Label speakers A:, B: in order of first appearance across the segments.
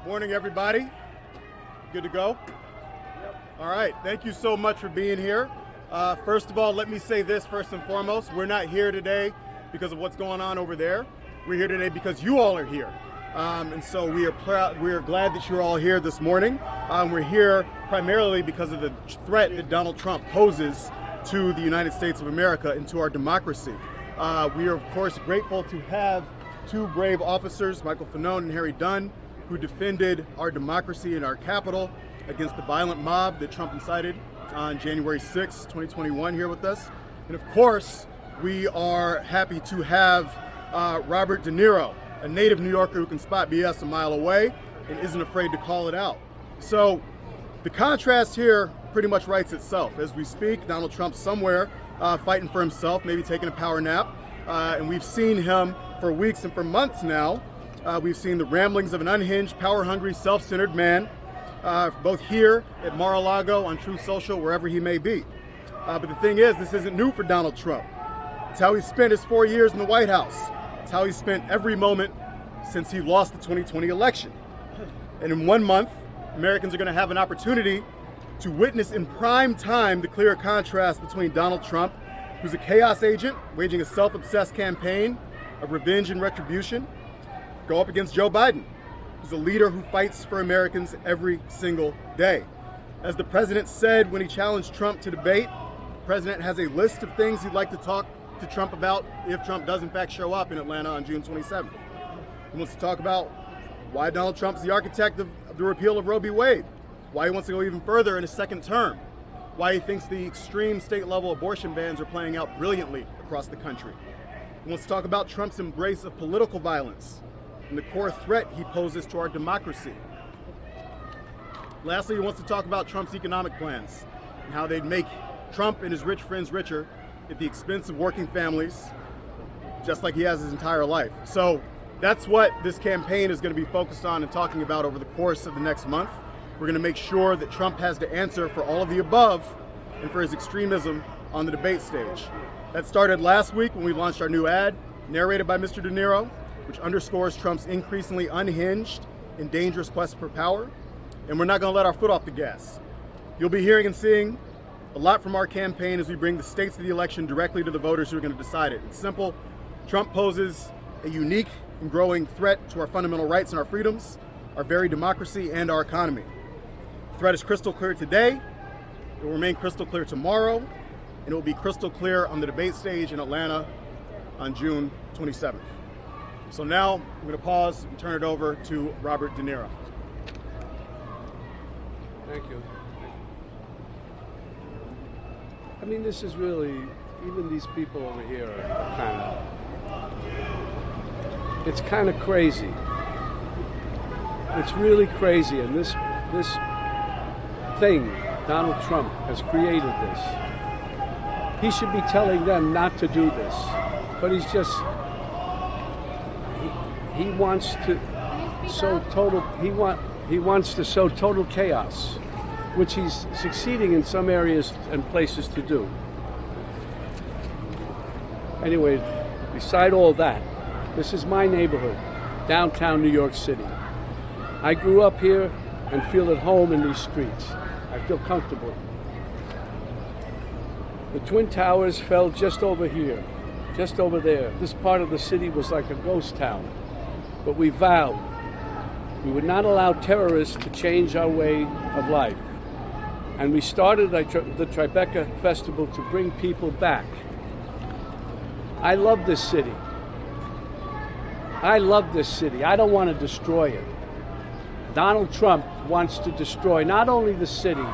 A: Morning, everybody. Good to go? Yep. All right. Thank you so much for being here. First of all, let me say this first and foremost. We're not here today because of what's going on over there. We're here today because you all are here. And so we are proud. We are glad that you're all here this morning. We're here primarily because of the threat that Donald Trump poses to the United States of America and to our democracy. We are, of course, grateful to have two brave officers, Michael Fanone and Harry Dunn, who defended our democracy and our Capitol against the violent mob that Trump incited on January 6, 2021 here with us. And of course, we are happy to have Robert De Niro, a native New Yorker who can spot BS a mile away and isn't afraid to call it out. So the contrast here pretty much writes itself. As we speak, Donald Trump's somewhere fighting for himself, maybe taking a power nap. And we've seen him for weeks and for months now. We've seen the ramblings of an unhinged, power-hungry, self-centered man, both here at Mar-a-Lago, on Truth Social, wherever he may be. But the thing is, this isn't new for Donald Trump. It's how he spent his 4 years in the White House. It's how he spent every moment since he lost the 2020 election. And in 1 month, Americans are going to have an opportunity to witness in prime time the clear contrast between Donald Trump, who's a chaos agent, waging a self-obsessed campaign of revenge and retribution, go up against Joe Biden, who's a leader who fights for Americans every single day. As the president said when he challenged Trump to debate, the president has a list of things he'd like to talk to Trump about if Trump does in fact show up in Atlanta on June 27th. He wants to talk about why Donald Trump's the architect of the repeal of Roe v. Wade, why he wants to go even further in his second term, why he thinks the extreme state-level abortion bans are playing out brilliantly across the country. He wants to talk about Trump's embrace of political violence and the core threat he poses to our democracy. Lastly, he wants to talk about Trump's economic plans and how they'd make Trump and his rich friends richer at the expense of working families, just like he has his entire life. So that's what this campaign is going to be focused on and talking about over the course of the next month. We're going to make sure that Trump has to answer for all of the above and for his extremism on the debate stage. That started last week when we launched our new ad, narrated by Mr. De Niro, which underscores Trump's increasingly unhinged and dangerous quest for power. And we're not going to let our foot off the gas. You'll be hearing and seeing a lot from our campaign as we bring the stakes of the election directly to the voters who are going to decide it. It's simple. Trump poses a unique and growing threat to our fundamental rights and our freedoms, our very democracy, and our economy. The threat is crystal clear today. It will remain crystal clear tomorrow, and it will be crystal clear on the debate stage in Atlanta on June 27th. So now I'm going to pause and turn it over to Robert De Niro.
B: Thank you. I mean, this is really, even these people over here are it's kind of crazy. It's really crazy, and this thing, Donald Trump has created this. He should be telling them not to do this, but he's just, he wants to sow total, he wants to sow total chaos, which he's succeeding in some areas and places to do. Anyway, beside all that, this is my neighborhood, downtown New York City. I grew up here and feel at home in these streets. I feel comfortable. The Twin Towers fell just over here, just over there. This part of the city was like a ghost town. But we vowed we would not allow terrorists to change our way of life. And we started the Tribeca Festival to bring people back. I love this city. I love this city. I don't want to destroy it. Donald Trump wants to destroy not only the city,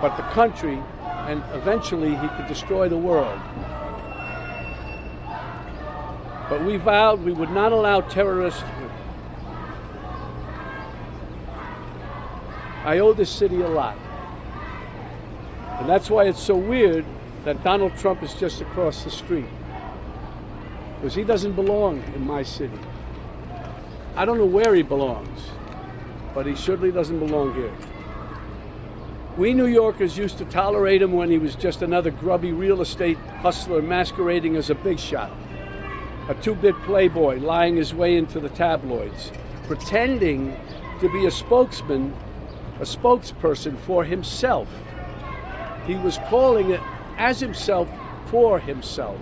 B: but the country, and eventually he could destroy the world. But we vowed we would not allow terrorists. I owe this city a lot. And that's why it's so weird that Donald Trump is just across the street. Because he doesn't belong in my city. I don't know where he belongs, but he surely doesn't belong here. We New Yorkers used to tolerate him when he was just another grubby real estate hustler masquerading as a big shot. A two-bit playboy lying his way into the tabloids, pretending to be a spokesman, a spokesperson for himself. He was calling it as himself for himself,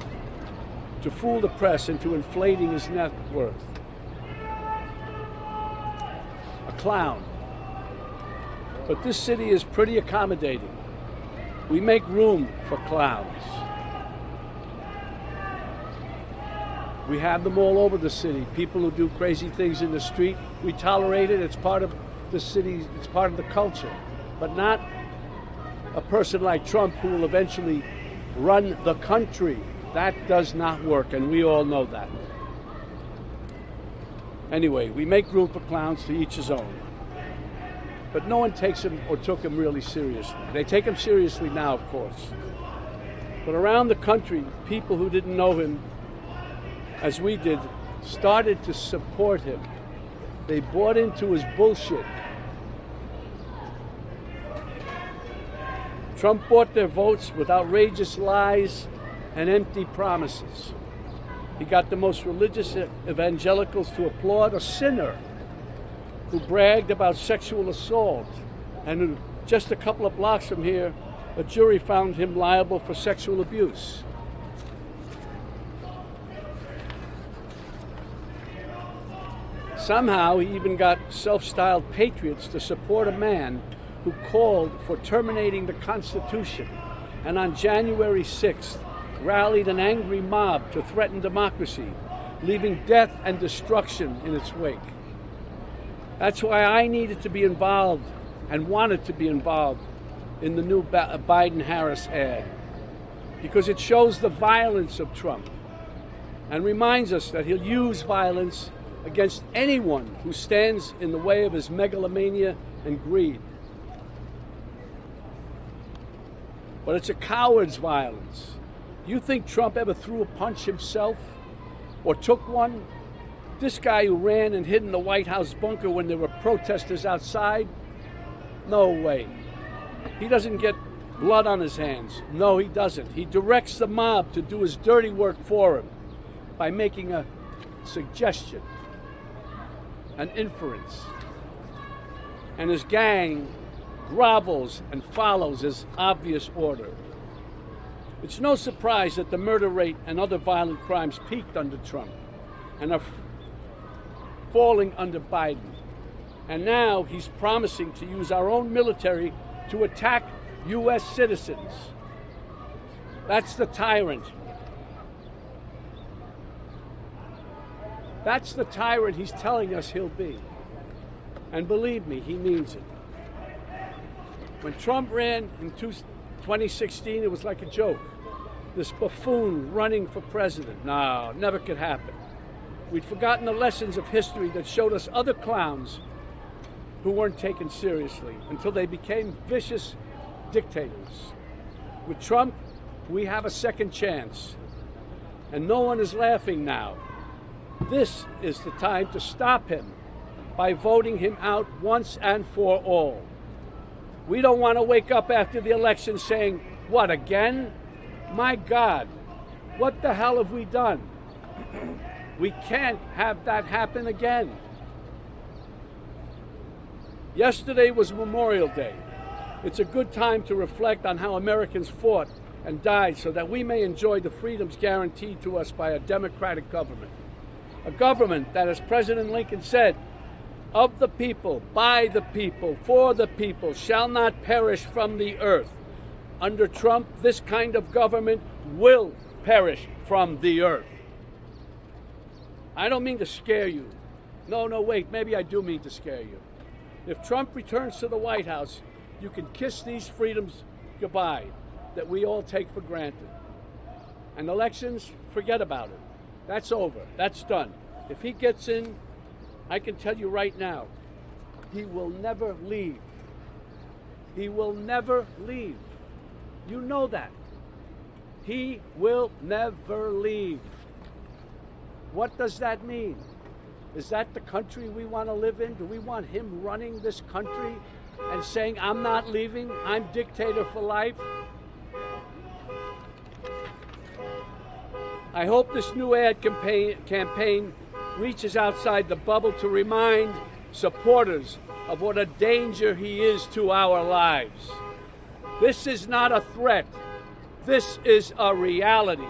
B: to fool the press into inflating his net worth. A clown. But this city is pretty accommodating. We make room for clowns. We have them all over the city. People who do crazy things in the street, we tolerate it. It's part of the city, it's part of the culture. But not a person like Trump who will eventually run the country. That does not work, and we all know that. Anyway, we make room for clowns, to each his own. But no one takes him or took him really seriously. They take him seriously now, of course. But around the country, people who didn't know him as we did started to support him. They bought into his bullshit. Trump bought their votes with outrageous lies and empty promises. He got the most religious evangelicals to applaud a sinner who bragged about sexual assault, and who, just a couple of blocks from here, a jury found him liable for sexual abuse. Somehow he even got self-styled patriots to support a man who called for terminating the Constitution, and on January 6th rallied an angry mob to threaten democracy, leaving death and destruction in its wake. That's why I needed to be involved and wanted to be involved in the new Biden-Harris ad, because it shows the violence of Trump and reminds us that he'll use violence against anyone who stands in the way of his megalomania and greed. But it's a coward's violence. You think Trump ever threw a punch himself or took one? This guy who ran and hid in the White House bunker when there were protesters outside? No way. He doesn't get blood on his hands. No, he doesn't. He directs the mob to do his dirty work for him by making a suggestion, an inference. And his gang grovels and follows his obvious order. It's no surprise that the murder rate and other violent crimes peaked under Trump and are falling under Biden. And now he's promising to use our own military to attack U.S. citizens. That's the tyrant. That's the tyrant he's telling us he'll be. And believe me, he means it. When Trump ran in 2016, it was like a joke. This buffoon running for president. No, never could happen. We'd forgotten the lessons of history that showed us other clowns who weren't taken seriously until they became vicious dictators. With Trump, we have a second chance. And no one is laughing now. This is the time to stop him by voting him out once and for all. We don't want to wake up after the election saying, what, again? My God, what the hell have we done? We can't have that happen again. Yesterday was Memorial Day. It's a good time to reflect on how Americans fought and died so that we may enjoy the freedoms guaranteed to us by a democratic government. A government that, as President Lincoln said, of the people, by the people, for the people, shall not perish from the earth. Under Trump, this kind of government will perish from the earth. I don't mean to scare you. No, wait, maybe I do mean to scare you. If Trump returns to the White House, you can kiss these freedoms goodbye that we all take for granted. And elections, forget about it. That's over. That's done. If he gets in, I can tell you right now, he will never leave. He will never leave. You know that. He will never leave. What does that mean? Is that the country we want to live in? Do we want him running this country and saying, I'm not leaving, I'm dictator for life? I hope this new ad campaign reaches outside the bubble to remind supporters of what a danger he is to our lives. This is not a threat. This is a reality.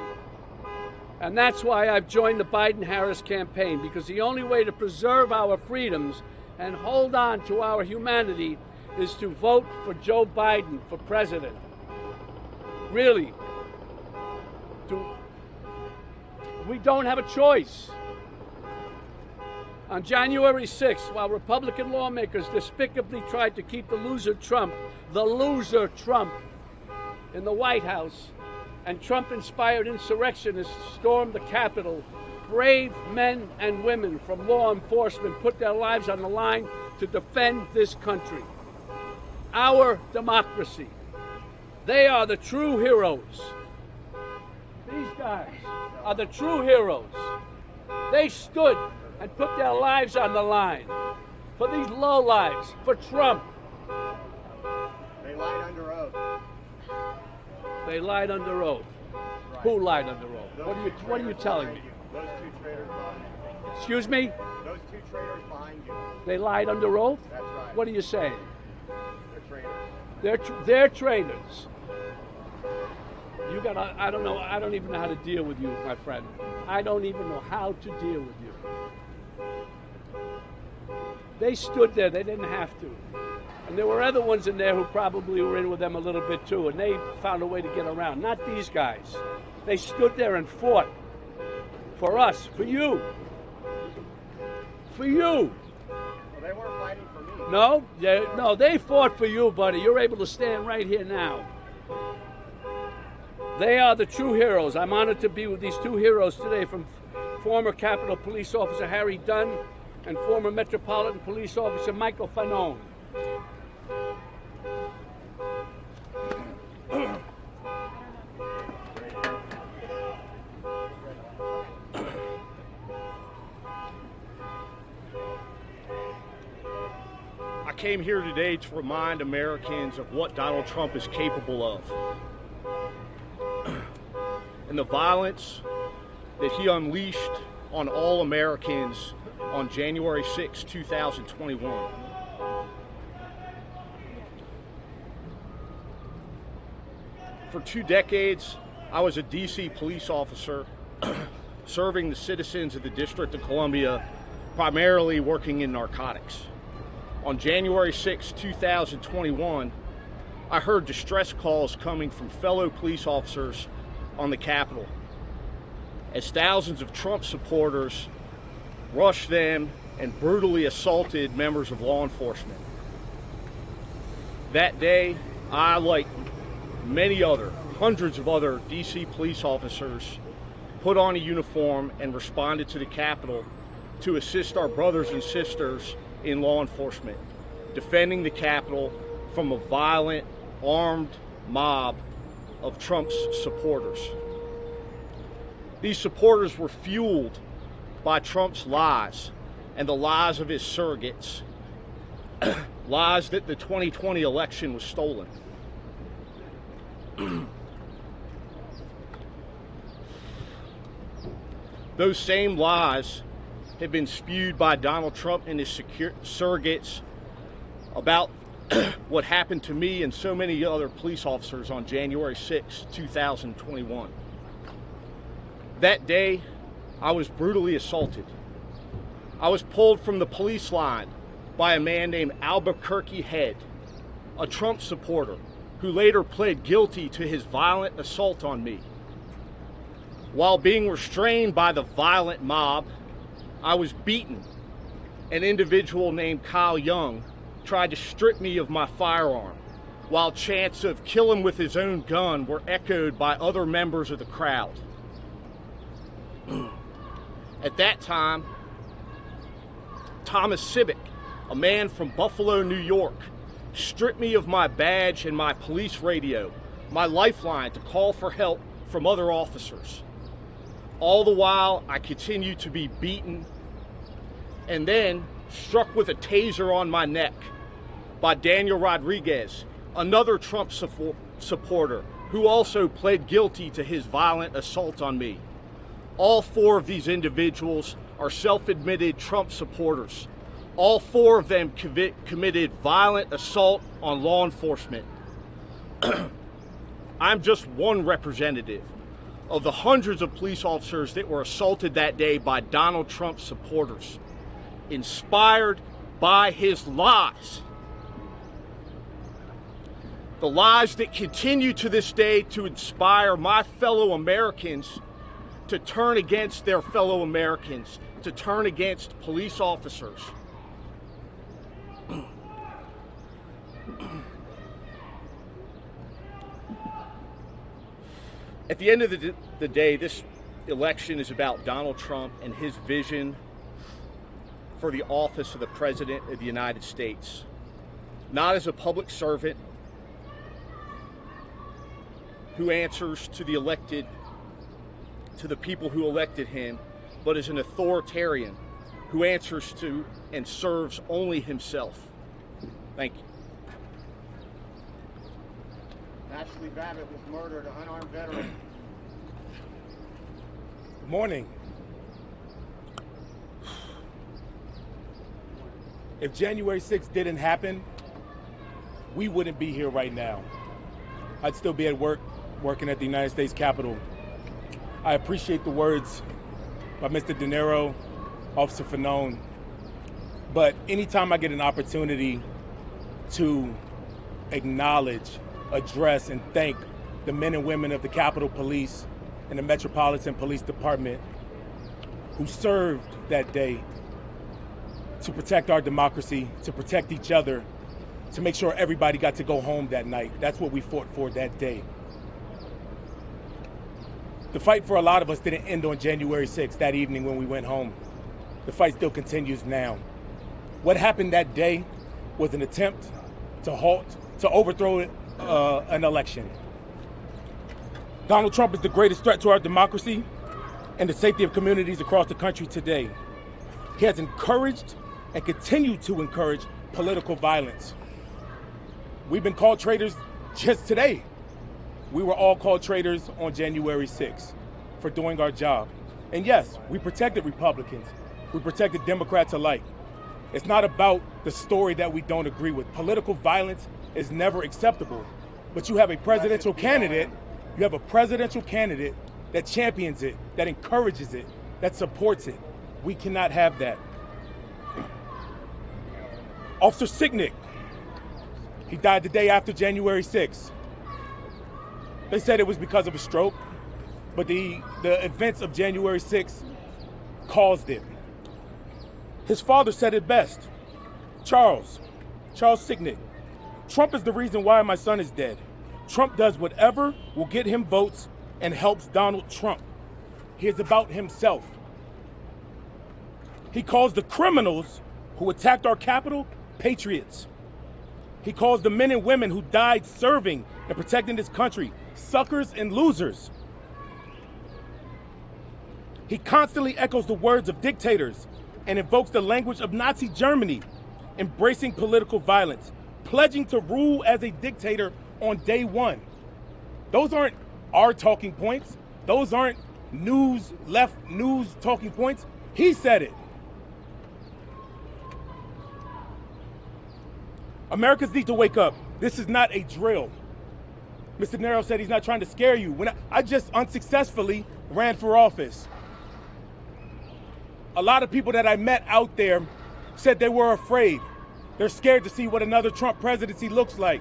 B: And that's why I've joined the Biden-Harris campaign, because the only way to preserve our freedoms and hold on to our humanity is to vote for Joe Biden for president. Really. We don't have a choice. On January 6th, while Republican lawmakers despicably tried to keep the loser Trump, in the White House, and Trump-inspired insurrectionists stormed the Capitol, brave men and women from law enforcement put their lives on the line to defend this country. Our democracy. They are the true heroes. These guys are the true heroes. They stood and put their lives on the line for these lowlives, for Trump.
C: They lied under oath.
B: They lied under oath.
C: Right.
B: Who lied under oath? What are you telling me?
C: Those two traitors behind you.
B: Excuse me?
C: Those two traitors behind you.
B: They lied under oath?
C: That's right.
B: What are you saying?
C: They're traitors.
B: They're traitors. I don't know. I don't even know how to deal with you, my friend. I don't even know how to deal with you. They stood there. They didn't have to. And there were other ones in there who probably were in with them a little bit too, and they found a way to get around. Not these guys. They stood there and fought for us, for you. For you.
C: Well, they weren't fighting for me.
B: No, they fought for you, buddy. You're able to stand right here now. They are the true heroes. I'm honored to be with these two heroes today, from former Capitol Police Officer Harry Dunn and former Metropolitan Police Officer Michael Fanone.
D: I came here today to remind Americans of what Donald Trump is capable of and the violence that he unleashed on all Americans on January 6, 2021. For 2 decades, I was a DC police officer serving the citizens of the District of Columbia, primarily working in narcotics. On January 6, 2021, I heard distress calls coming from fellow police officers on the Capitol as thousands of Trump supporters rushed them and brutally assaulted members of law enforcement. That day, I, like many other, hundreds of other DC police officers, put on a uniform and responded to the Capitol to assist our brothers and sisters in law enforcement, defending the Capitol from a violent, armed mob of Trump's supporters. These supporters were fueled by Trump's lies and the lies of his surrogates, lies that the 2020 election was stolen. Those same lies have been spewed by Donald Trump and his surrogates about what happened to me and so many other police officers on January 6, 2021. That day, I was brutally assaulted. I was pulled from the police line by a man named Albuquerque Head, a Trump supporter who later pled guilty to his violent assault on me. While being restrained by the violent mob, I was beaten. An individual named Kyle Young tried to strip me of my firearm, while chants of "kill him with his own gun" were echoed by other members of the crowd. At that time, Thomas Civic, a man from Buffalo, New York, stripped me of my badge and my police radio, my lifeline to call for help from other officers. All the while, I continued to be beaten and then struck with a taser on my neck by Daniel Rodriguez, another Trump supporter who also pled guilty to his violent assault on me. All 4 of these individuals are self-admitted Trump supporters, All 4 of them committed violent assault on law enforcement. I'm just one representative of the hundreds of police officers that were assaulted that day by Donald Trump supporters, inspired by his lies. The lies that continue to this day to inspire my fellow Americans to turn against their fellow Americans, to turn against police officers. At the end of the day, this election is about Donald Trump and his vision for the office of the President of the United States. Not as a public servant who answers to the people who elected him, but as an authoritarian who answers to and serves only himself. Thank you.
C: Ashley Babbitt was murdered, an unarmed veteran.
E: Good morning. If January 6th didn't happen, we wouldn't be here right now. I'd still be at work, working at the United States Capitol. I appreciate the words by Mr. Niro, Officer Fanone, but anytime I get an opportunity to acknowledge, address, and thank the men and women of the Capitol Police and the Metropolitan Police Department who served that day to protect our democracy, to protect each other, to make sure everybody got to go home that night. That's what we fought for that day. The fight for a lot of us didn't end on January 6th, that evening when we went home. The fight still continues now. What happened that day was an attempt to overthrow an election. Donald Trump is the greatest threat to our democracy and the safety of communities across the country today. He has encouraged and continued to encourage political violence. We've been called traitors just today. We were all called traitors on January 6th for doing our job. And yes, we protected Republicans. We protected Democrats alike. It's not about the story that we don't agree with. Political violence is never acceptable. But you have a presidential candidate, that champions it, that encourages it, that supports it. We cannot have that. Officer Sicknick, he died the day after January 6th. They said it was because of a stroke, but the events of January 6th caused it. His father said it best. Charles Sicknick, Trump is the reason why my son is dead. Trump does whatever will get him votes and helps Donald Trump. He is about himself. He calls the criminals who attacked our Capitol patriots. He calls the men and women who died serving and protecting this country suckers and losers. He constantly echoes the words of dictators and invokes the language of Nazi Germany, embracing political violence, pledging to rule as a dictator on day one. Those aren't our talking points. Those aren't left news talking points. He said it. Americans need to wake up. This is not a drill. Mr. Niro said he's not trying to scare you. When I just unsuccessfully ran for office. A lot of people that I met out there said they were afraid. They're scared to see what another Trump presidency looks like.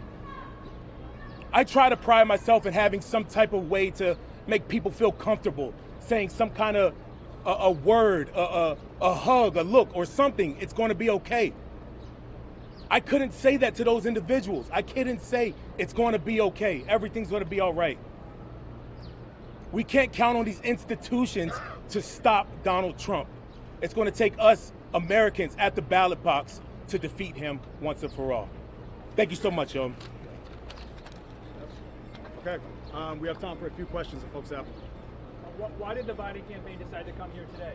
E: I try to pride myself in having some type of way to make people feel comfortable, saying some kind of a word, a hug, a look, or something. It's going to be okay. I couldn't say that to those individuals. I couldn't say it's going to be okay. Everything's going to be all right. We can't count on these institutions to stop Donald Trump. It's going to take us Americans at the ballot box to defeat him once and for all. Thank you so much, y'all.
A: Okay, we have time for a few questions that folks have.
F: Why did the Biden campaign decide to come here today?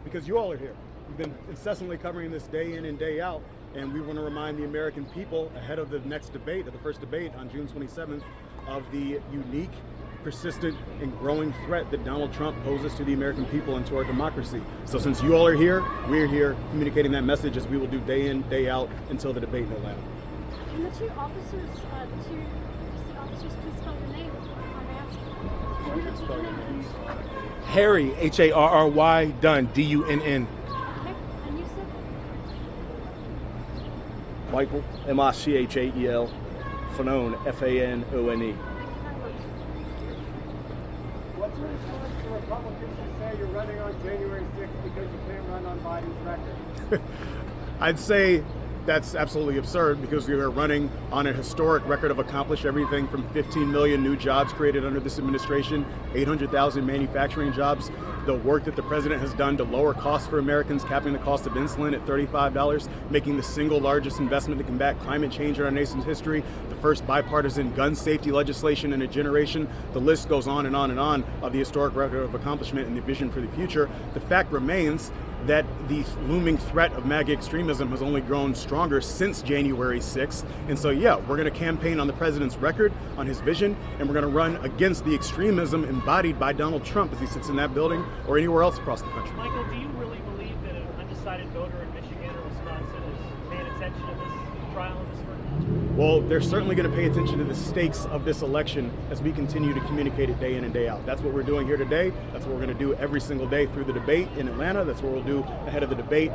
A: Because you all are here. We've been incessantly covering this day in and day out, and we want to remind the American people ahead of the next debate, of the first debate on June 27th, of the unique persistent and growing threat that Donald Trump poses to the American people and to our democracy. So since you all are here, we're here communicating that message, as we will do day in, day out until the debate in Atlanta.
G: Can the two officers, please spell your name?
E: Harry, Harry, Dunn, Dunn.
G: Okay, and you said?
D: Michael, Michael, Fanone, Fanone.
C: What's your response to Republicans who say you're running on January 6th because you can't run on Biden's record?
A: I'd say that's absolutely absurd, because we are running on a historic record of accomplish everything from 15 million new jobs created under this administration, 800,000 manufacturing jobs, the work that the president has done to lower costs for Americans, capping the cost of insulin at $35, making the single largest investment to combat climate change in our nation's history, the first bipartisan gun safety legislation in a generation. The list goes on and on and on of the historic record of accomplishment and the vision for the future. The fact remains that the looming threat of MAGA extremism has only grown stronger since January 6th. And so, yeah, we're going to campaign on the president's record, on his vision, and we're going to run against the extremism embodied by Donald Trump as he sits in that building or anywhere else across the country.
F: Michael, do you really believe that an undecided voter in Michigan or Wisconsin is paying attention to this trial and this work?
A: Well, they're certainly going to pay attention to the stakes of this election as we continue to communicate it day in and day out. That's what we're doing here today. That's what we're going to do every single day through the debate in Atlanta. That's what we'll do ahead of the debate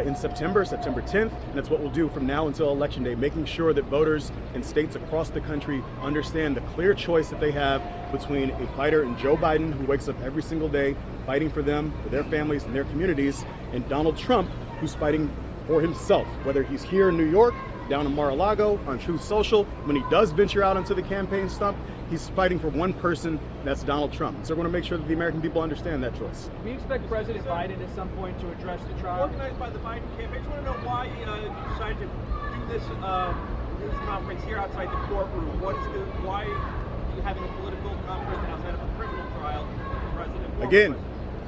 A: in September 10th. And that's what we'll do from now until Election Day, making sure that voters in states across the country understand the clear choice that they have between a fighter in Joe Biden, who wakes up every single day fighting for them, for their families and their communities, and Donald Trump, who's fighting for himself, whether he's here in New York, down in Mar-a-Lago, on Truth Social. When he does venture out onto the campaign stump, he's fighting for one person, that's Donald Trump. So we're going to make sure that the American people understand that choice.
F: We expect President Biden at some point to address the trial.
H: Organized by the Biden campaign. I just want to know why you decided to do this conference here outside the courtroom. Why are you having a political conference outside of a criminal trial of the president?
A: Again,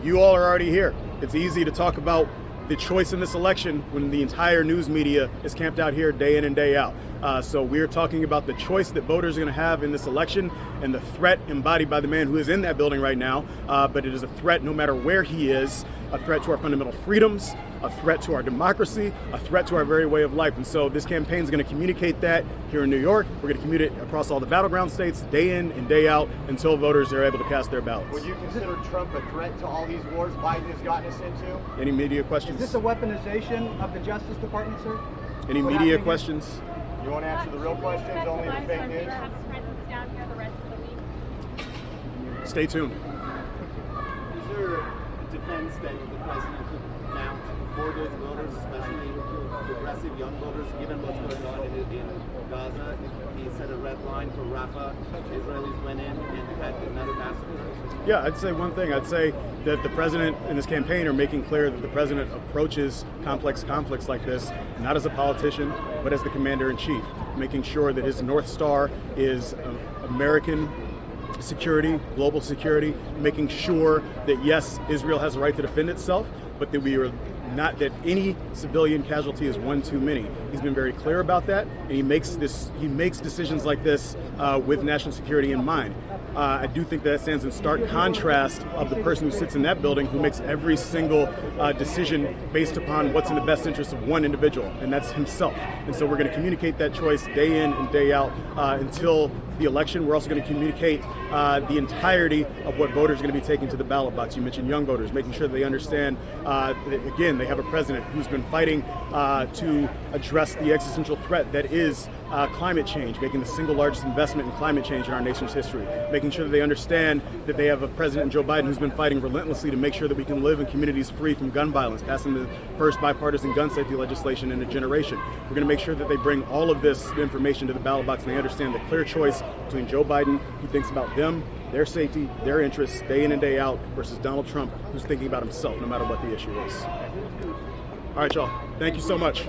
A: you all are already here. It's easy to talk about the choice in this election when the entire news media is camped out here day in and day out. So we're talking about the choice that voters are going to have in this election and the threat embodied by the man who is in that building right now. But it is a threat no matter where he is, a threat to our fundamental freedoms, a threat to our democracy, a threat to our very way of life. And so this campaign is going to communicate that here in New York. We're going to communicate it across all the battleground states day in and day out until voters are able to cast their ballots.
C: Would you consider Trump a threat to all these wars Biden has gotten us into?
A: Any media questions?
I: Is this a weaponization of the Justice Department, sir?
A: Any media questions?
C: You want to answer the real questions, only the fake news?
G: Down here the rest of the week.
A: Stay tuned.
J: Is there a defense that the president could mount for those voters, especially progressive young voters, given what's going on in Gaza? He set a red line for Rafah. Israelis went in and had another massacre.
A: Yeah, I'd say one thing. I'd say that the president and his campaign are making clear that the president approaches complex conflicts like this not as a politician, but as the commander-in-chief, making sure that his North Star is American security, global security, making sure that, yes, Israel has a right to defend itself, but that we are not that any civilian casualty is one too many. He's been very clear about that, and he makes decisions like this with national security in mind. I do think that stands in stark contrast of the person who sits in that building, who makes every single decision based upon what's in the best interest of one individual, and that's himself. And so we're going to communicate that choice day in and day out until the election. We're also going to communicate the entirety of what voters are going to be taking to the ballot box. You mentioned young voters, making sure that they understand that, again, they have a president who's been fighting to address the existential threat that is climate change, making the single largest investment in climate change in our nation's history, making sure that they understand that they have a president, Joe Biden, who's been fighting relentlessly to make sure that we can live in communities free from gun violence, passing the first bipartisan gun safety legislation in a generation. We're going to make sure that they bring all of this information to the ballot box and they understand the clear choice between Joe Biden, who thinks about them, their safety, their interests, day in and day out, versus Donald Trump, who's thinking about himself no matter what the issue is. All right, y'all. Thank you so much.